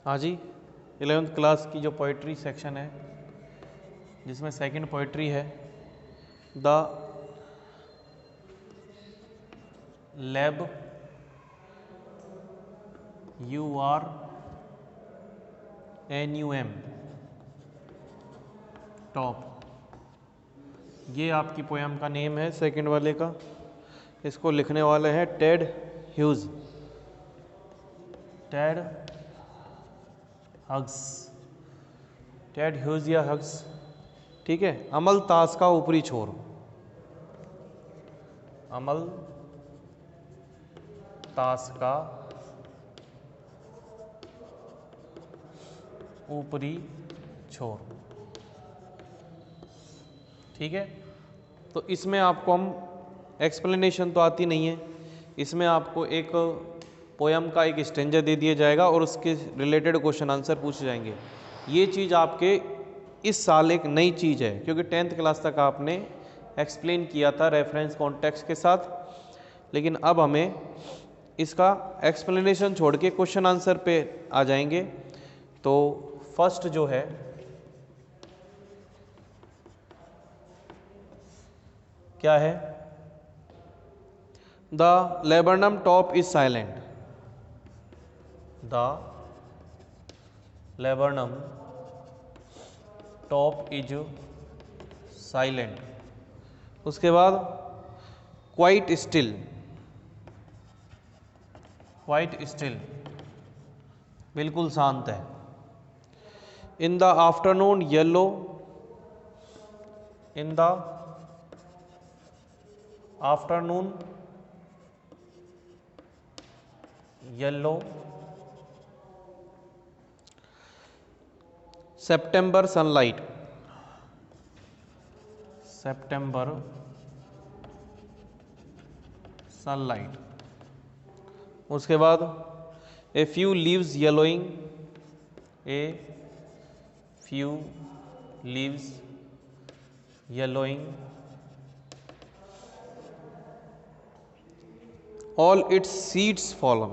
हाँ जी, 11th class की जो पोइट्री सेक्शन है जिसमें सेकंड पोइट्री है द लैब URNUM टॉप, ये आपकी पोयम का नेम है सेकंड वाले का। इसको लिखने वाले हैं Ted Hughes, Ted hugs, Ted Hughes या हग्स, ठीक है। अमल ताश का ऊपरी छोर, अमल ताश का ऊपरी छोर, ठीक है। तो इसमें आपको हम एक्सप्लेनेशन तो आती नहीं है, इसमें आपको एक पोयम का एक स्टेंजा दे दिया जाएगा और उसके रिलेटेड क्वेश्चन आंसर पूछे जाएंगे। ये चीज़ आपके इस साल एक नई चीज़ है, क्योंकि 10th क्लास तक आपने एक्सप्लेन किया था रेफरेंस कॉन्टेक्स्ट के साथ, लेकिन अब हमें इसका एक्सप्लेनेशन छोड़ के क्वेश्चन आंसर पे आ जाएंगे। तो फर्स्ट जो है क्या है, the laburnum top is silent, the laburnum top is silent. उसके बाद क्वाइट स्टिल, क्वाइट स्टिल बिल्कुल शांत है। In the afternoon yellow, in the afternoon yellow, September sunlight, September sunlight. उसके बाद a few leaves yellowing, a few leaves yellowing, all its seeds fallen,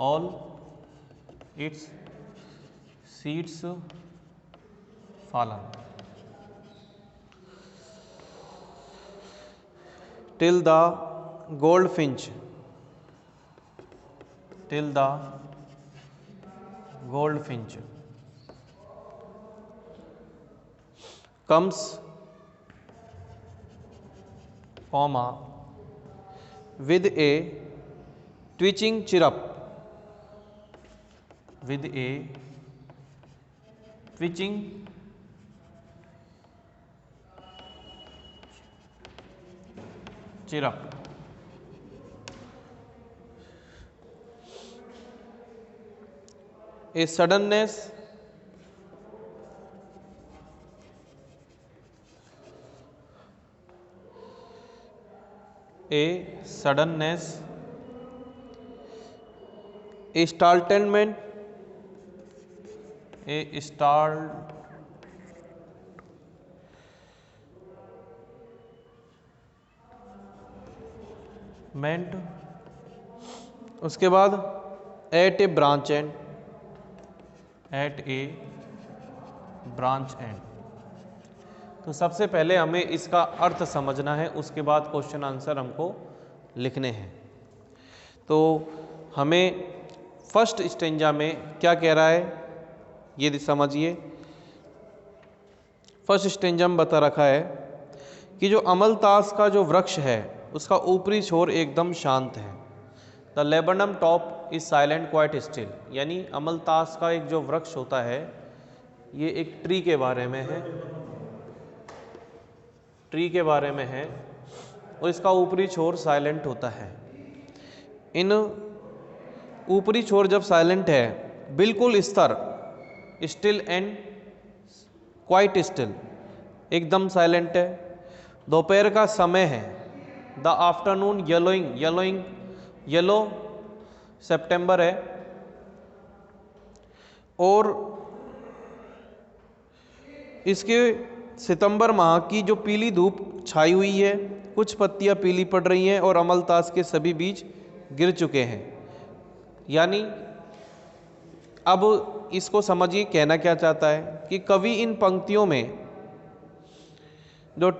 all its seeds fallen, till the goldfinch, till the goldfinch comes, comma, with a twitching chirrup, with a twitching chirrup, a suddenness, a suddenness, a startlement, a startlement। उसके बाद at a branch end, at a branch end. तो सबसे पहले हमें इसका अर्थ समझना है, उसके बाद क्वेश्चन आंसर हमको लिखने हैं। तो हमें फर्स्ट स्टेंजा में क्या कह रहा है ये समझिए। फर्स्ट स्टेंजा में बता रखा है कि जो अमलतास का जो वृक्ष है उसका ऊपरी छोर एकदम शांत है। The laburnum top is silent quite still, यानी अमलतास का एक जो वृक्ष होता है ये एक ट्री के बारे में है, ट्री के बारे में है, और इसका ऊपरी छोर साइलेंट होता है। इन ऊपरी छोर जब साइलेंट है, बिल्कुल स्थिर, स्टिल एंड क्वाइट स्टिल, एकदम साइलेंट है। दोपहर का समय है। The afternoon yellowing, yellowing yellow सितंबर है, और इसके सितंबर माह की जो पीली धूप छाई हुई है, कुछ पत्तियां पीली पड़ रही हैं और अमलतास के सभी बीज गिर चुके हैं। यानी अब इसको समझिए कहना क्या चाहता है कि कवि इन पंक्तियों में, जो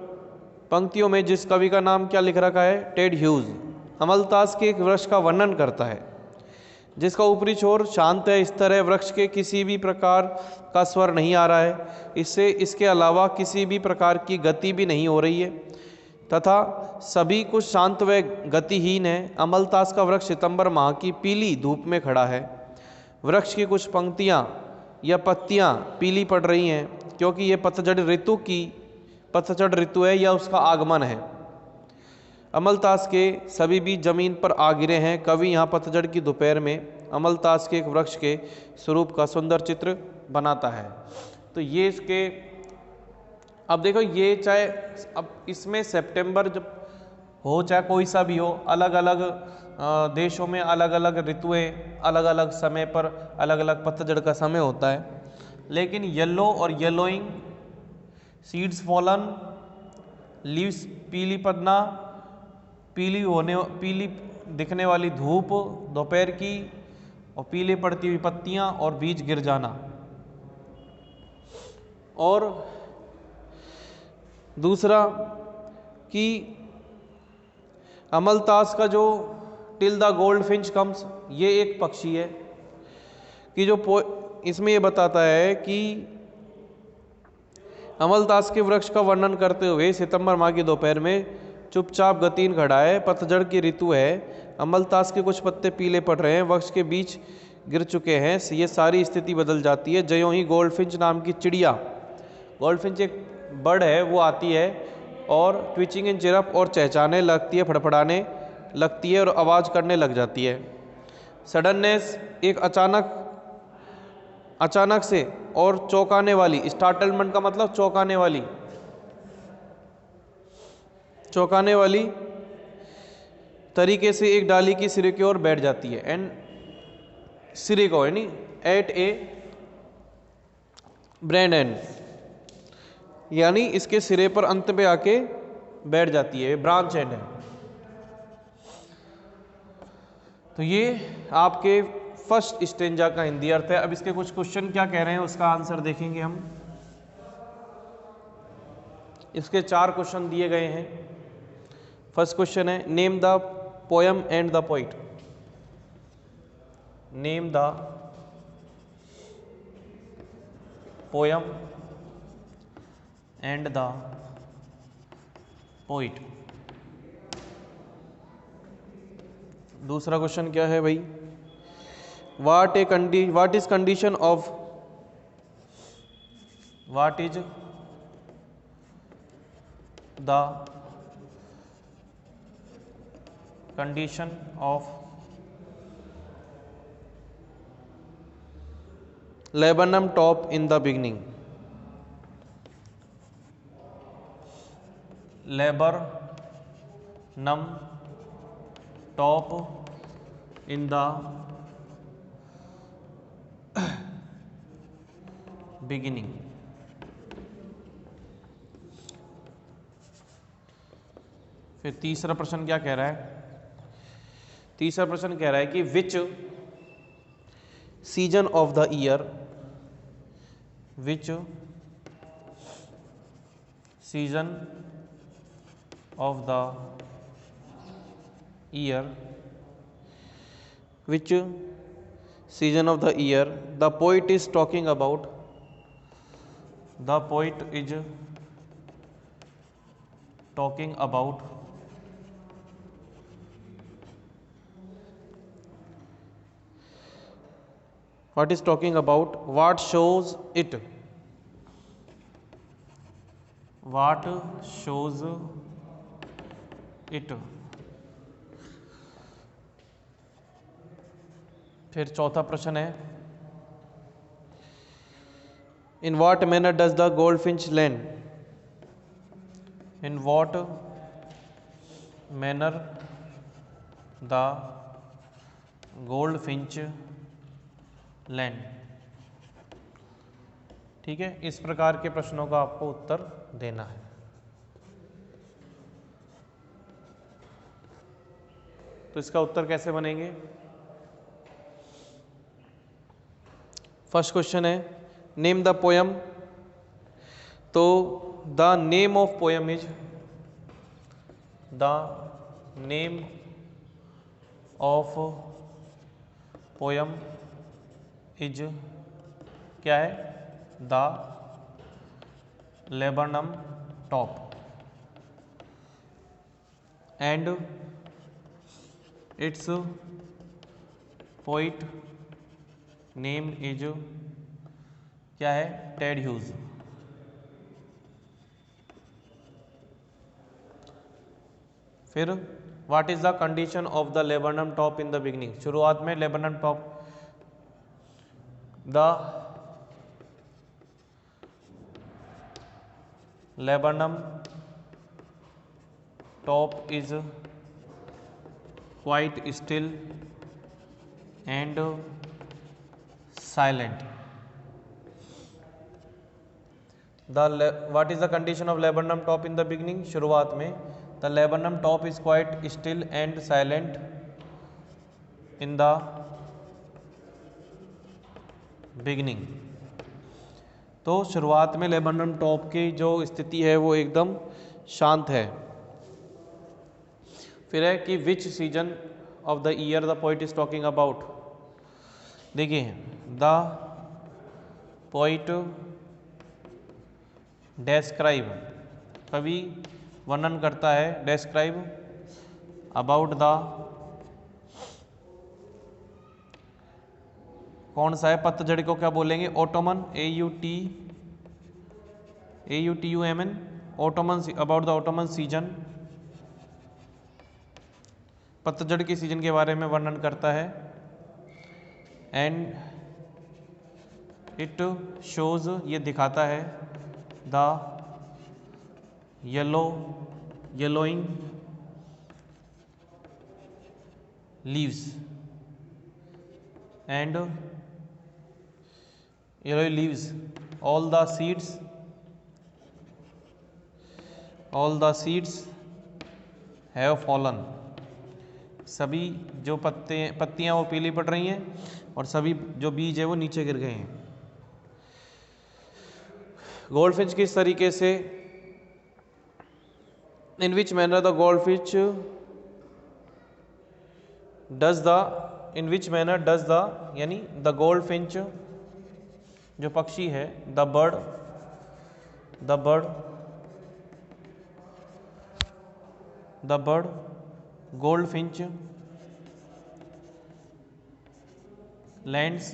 पंक्तियों में जिस कवि का नाम क्या लिख रखा है, टेड ह्यूज, अमलतास के एक वृक्ष का वर्णन करता है जिसका ऊपरी छोर शांत है, स्थिर है, वृक्ष के किसी भी प्रकार का स्वर नहीं आ रहा है, इससे इसके अलावा किसी भी प्रकार की गति भी नहीं हो रही है तथा सभी कुछ शांत व गतिहीन है। अमलतास का वृक्ष सितंबर माह की पीली धूप में खड़ा है। वृक्ष की कुछ पंक्तियां या पत्तियां पीली पड़ रही हैं क्योंकि ये पतझड़ ऋतु है या उसका आगमन है। अमलतास के सभी बीज जमीन पर आ गिरे हैं। कवि यहाँ पतझड़ की दोपहर में अमलतास के एक वृक्ष के स्वरूप का सुंदर चित्र बनाता है। तो ये इसके, अब देखो ये चाहे अब इसमें सितंबर जब हो चाहे कोई सा भी हो, अलग अलग देशों में अलग अलग ऋतुएं, अलग अलग समय पर अलग अलग पतझड़ का समय होता है, लेकिन येलो और येलोइंग, सीड्स फॉलन, लीव्स पीली पड़ना, पीली दिखने वाली धूप दोपहर की, और पीली पड़ती हुई पत्तियां और बीज गिर जाना। और दूसरा कि अमलतास का जो till the gold Finch comes, ये एक पक्षी है कि जो इसमें ये बताता है कि अमलतास के वृक्ष का वर्णन करते हुए सितंबर माह की दोपहर में चुपचाप गतिहीन खड़ा है। पतझड़ की ऋतु है। अमलतास के कुछ पत्ते पीले पड़ रहे हैं, वृक्ष के बीच गिर चुके हैं। ये सारी स्थिति बदल जाती है ज्यों ही गोल्डफिंच नाम की चिड़िया, गोल्डफिंच एक बर्ड है, वो आती है और ट्विचिंग एंड चिरप और चहचहाने लगती है, फड़फड़ाने लगती है और आवाज़ करने लग जाती है। सडननेस, एक अचानक से और चौंकाने वाली, स्टार्टलमेंट का मतलब चौंकाने वाली तरीके से एक डाली की सिरे की ओर बैठ जाती है। एंड सिरे को यानी एट ए ब्रांड एंड, यानी इसके सिरे पर अंत पे आके बैठ जाती है, ब्रांच एंड है। तो ये आपके फर्स्ट स्टेंजा का हिंदी अर्थ है। अब इसके कुछ क्वेश्चन क्या कह रहे हैं उसका आंसर देखेंगे हम। इसके 4 क्वेश्चन दिए गए हैं। फर्स्ट क्वेश्चन है, name the poem and the poet. Name the poem and the poet. दूसरा क्वेश्चन क्या है भाई, what is condition of, what is the condition of laburnum top in the beginning। laburnum top in the beginning। फिर तीसरा प्रश्न क्या कह रहा है, तीसरा प्रश्न कह रहा है कि विच season of the year, which season of the year, which season of the year the poet is talking about, the poet is talking about. What is talking about? What shows it? What shows it? फिर चौथा प्रश्न है, In what manner does the goldfinch land? In what manner the goldfinch land. ठीक है, इस प्रकार के प्रश्नों का आपको उत्तर देना है। तो इसका उत्तर कैसे बनेंगे, फर्स्ट क्वेश्चन है नेम द पोयम। तो the name of poem is, the name of poem is क्या है, the laburnum top, and it's poet name is क्या है, टेड ह्यूज। फिर what is the condition of the laburnum top in the beginning. शुरुआत में laburnum top, the laburnum top is quite still and silent. What is the condition of laburnum top in the beginning. शुरुआत में the laburnum top is quite still and silent in the beginning. तो शुरुआत में laburnum top की जो स्थिति है वो एकदम शांत है। फिर है कि विच season of the year the poet is talking about. देखिए द पोइट डेस्क्राइब, कवि वर्णन करता है, डेस्क्राइब अबाउट द, कौन सा है, पतझड़ को क्या बोलेंगे, Ottoman, AUTUMN, Ottoman, about the Ottoman season, पतझड़ के सीजन के बारे में वर्णन करता है। एंड इट शोज, ये दिखाता है, the yellowing leaves and yellow leaves, all the seeds have fallen, सभी जो पत्तियां वो पीली पड़ रही हैं और सभी जो बीज है वो नीचे गिर गए हैं। गोल्डफिंच किस तरीके से, in which manner the goldfinch does the, in which manner does the, यानी द गोल्डफिंच जो पक्षी है, the bird goldfinch lands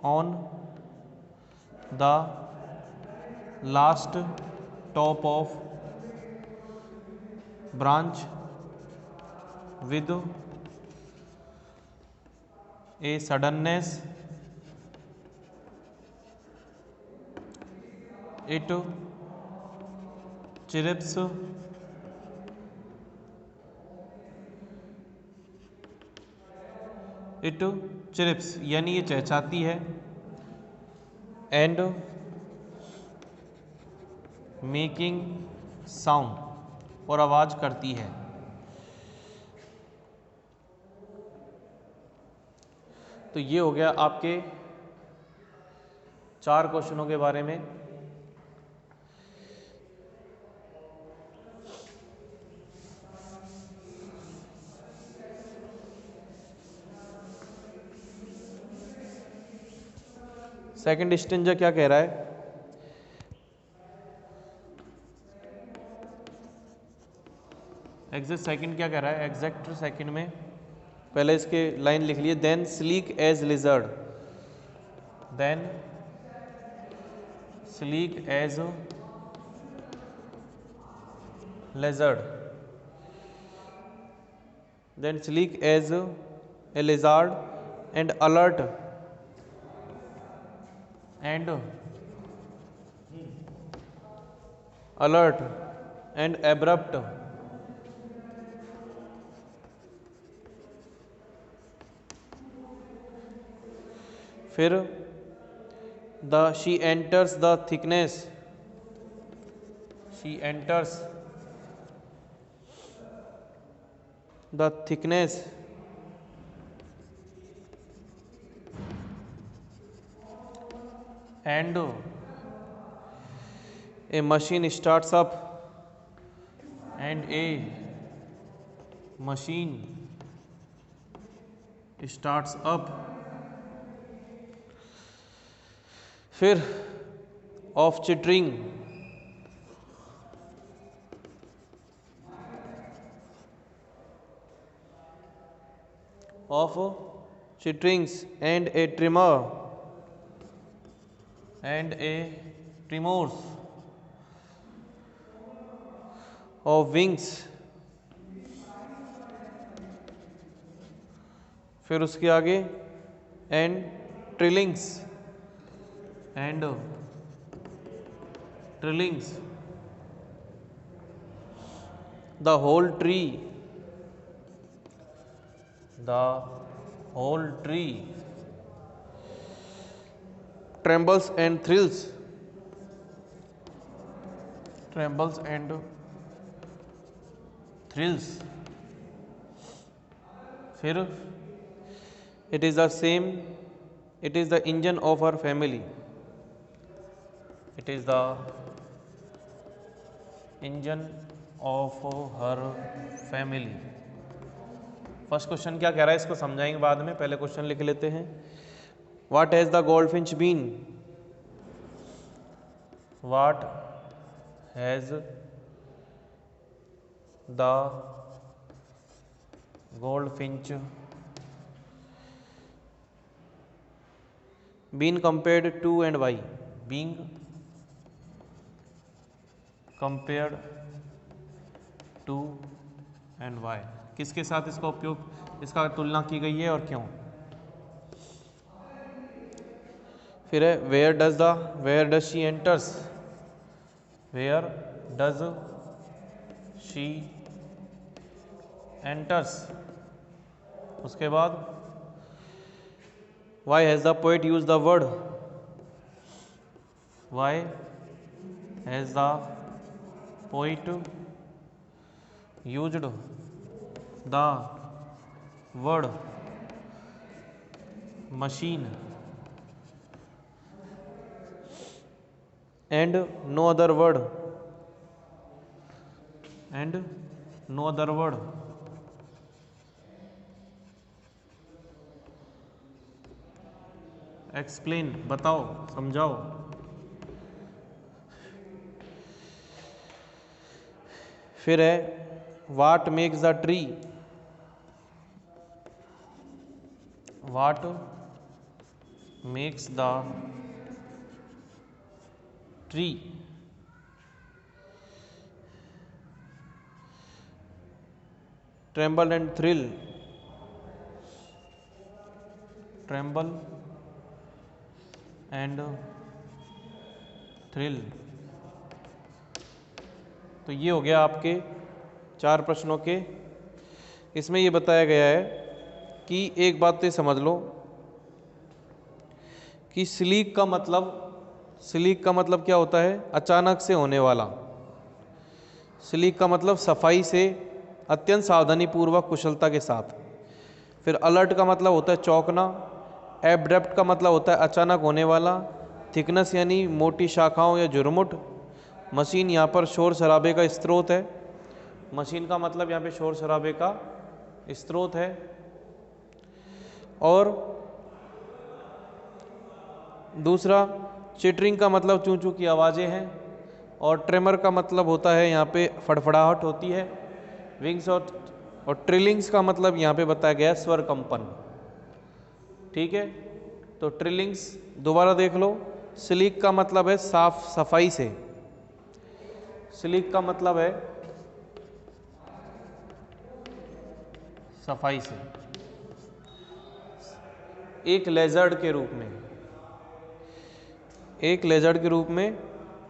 on the last top of branch with a suddenness, it chirps यानी ये चहचहाती है, एंड मेकिंग साउंड, और आवाज करती है। तो ये हो गया आपके 4 क्वेश्चनों के बारे में। सेकंड स्टेंजा क्या कह रहा है, एग्जैक्ट सेकंड क्या कह रहा है, एग्जैक्ट सेकंड में पहले इसके लाइन लिख लिए, then sleek as lizard, then sleek as lizard, then sleek as a lizard and alert and abrupt, फिर she enters the thickness, and a machine starts up and a machine starts up. फिर of chittering and a tremors of wings. फिर उसके आगे and trillings the whole tree trembles and thrills. फिर it is the engine of her family. It is the engine of her family. First question क्या कह रहा है इसको समझाएंगे बाद में, पहले क्वेश्चन लिख लेते हैं. What has the goldfinch been? What has the goldfinch been compared to and why? Being compared to and why? किसके साथ इसका उपयोग, इसका तुलना की गई है और क्यों? फिर है where does she enters? Where does she enters? उसके बाद why has the poet used the word? Why has the poet used the word machine and no other word? Explain, बताओ, समझाओ. फिर है what makes the tree? What makes the tree? Tremble and thrill. Tremble and thrill. तो ये हो गया आपके 4 प्रश्नों के. इसमें ये बताया गया है कि एक बात तो समझ लो कि स्लीक का मतलब क्या होता है? अचानक से होने वाला. स्लीक का मतलब सफाई से, अत्यंत सावधानी पूर्वक, कुशलता के साथ. फिर अलर्ट का मतलब होता है चौंकना. एब्रप्ट का मतलब होता है अचानक होने वाला. थिकनेस यानी मोटी शाखाओं या झुरमुट. मशीन यहाँ पर शोर शराबे का स्रोत है. मशीन का मतलब यहाँ पे शोर शराबे का स्रोत है. और दूसरा चिटरिंग का मतलब चूं चूं की आवाज़ें हैं. और ट्रेमर का मतलब होता है यहाँ पे फड़फड़ाहट होती है. विंग्स और ट्रिलिंग्स का मतलब यहाँ पे बताया गया है स्वर कंपन. ठीक है, तो ट्रिलिंग्स दोबारा देख लो. स्लीक का मतलब है साफ सफाई से. स्लीक का मतलब है सफाई से. एक लेजर्ड के रूप में,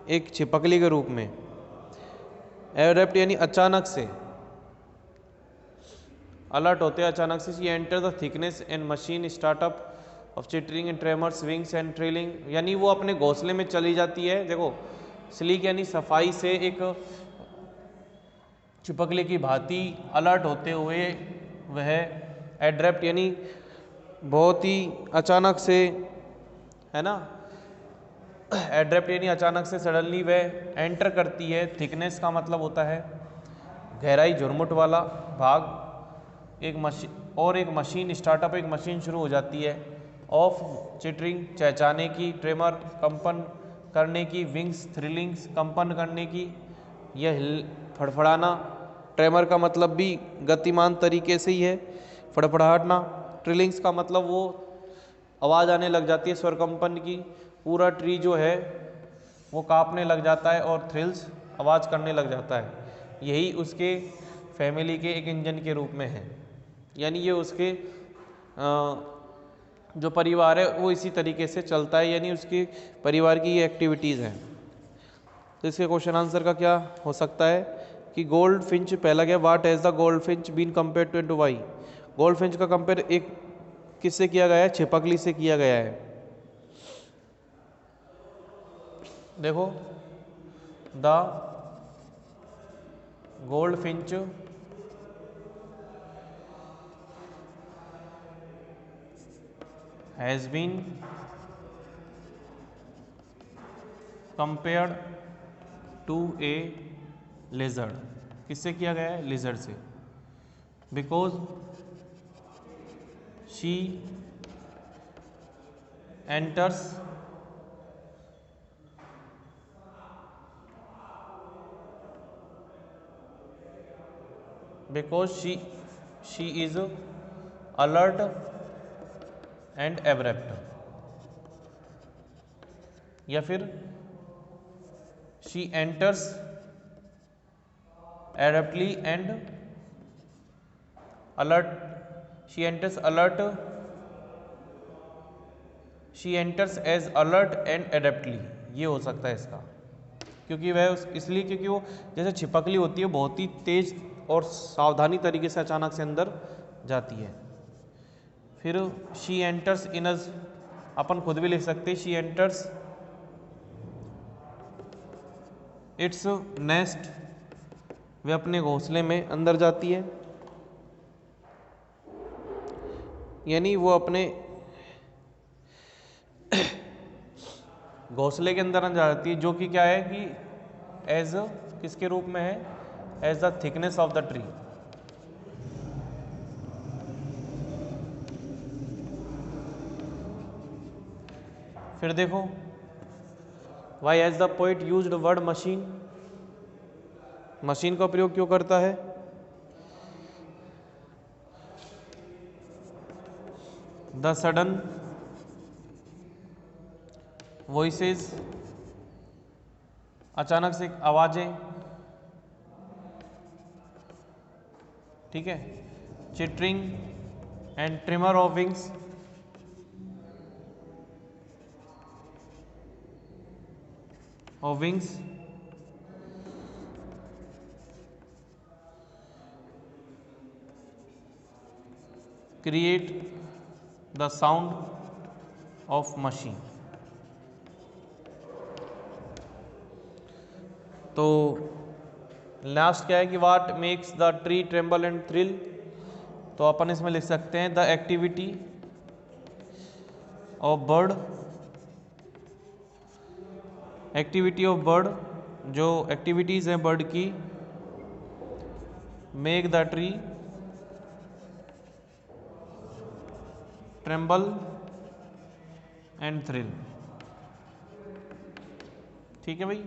एक छिपकली के रूप में. एब्रप्ट यानी अचानक से, अलर्ट होते हैं अचानक से. She enter the thickness and machine startup of chittering and tremors wings and trailing, यानी वो अपने घोंसले में चली जाती है. देखो, स्लीक यानी सफाई से, एक छिपकली की भांति अलर्ट होते हुए वह. एड्रप्ट यानी बहुत ही अचानक से, है ना. एड्रप्ट यानी अचानक से, सडनली वह एंटर करती है। थिकनेस का मतलब होता है गहराई, झुरमुट वाला भाग। एक मशीन स्टार्टअप, एक मशीन शुरू हो जाती है। ऑफ चिटरिंग चहचहाने की, ट्रेमर कंपन करने की, विंग्स थ्रिलिंग्स कंपन करने की, यह फड़फड़ाना। ट्रेमर का मतलब भी गतिमान तरीके से ही है, फड़फड़ाहटना। ट्रिलिंग्स का मतलब वो आवाज़ आने लग जाती है स्वर कंपन की, पूरा ट्री जो है वो कांपने लग जाता है, और थ्रिल्स आवाज़ करने लग जाता है। यही उसके फैमिली के एक इंजन के रूप में है, यानी ये उसके जो परिवार है वो इसी तरीके से चलता है, यानी उसके परिवार की ये एक्टिविटीज़ हैं। तो इसके क्वेश्चन आंसर का क्या हो सकता है कि गोल्ड फिंच, पहला क्या, what has the goldfinch been compare to why. Goldfinch का कंपेयर एक किससे किया गया है, छिपकली से किया गया है। देखो, the goldfinch has been compared to a lizard. किससे किया गया है, लिजर्ड से। Because she enters she is alert and abrupt, या फिर she enters abruptly and alert, she enters as alert and adeptly, ये हो सकता है इसका। क्योंकि वह इसलिए क्योंकि वो जैसे छिपकली होती है, बहुत ही तेज और सावधानी तरीके से अचानक से अंदर जाती है। फिर शी एंटर्स इन अस, अपन खुद भी लिख सकते हैं, शी एंटर्स इट्स नेस्ट, वे अपने घोंसले में अंदर जाती है, यानी वो अपने घोंसले के अंदर जाती है, जो कि क्या है कि एज किसके रूप में है, as the thickness of the tree. फिर देखो, why as the poet used word machine, machine का प्रयोग क्यों करता है। द सडन वॉइसेस, अचानक से आवाजें, ठीक है। Chittering and trimmer of wings, create the sound of machine. तो लास्ट क्या है कि what makes the tree tremble and thrill, तो अपन इसमें लिख सकते हैं द एक्टिविटी ऑफ बर्ड, जो एक्टिविटीज हैं बर्ड की, make the tree tremble and thrill. ठीक है भाई।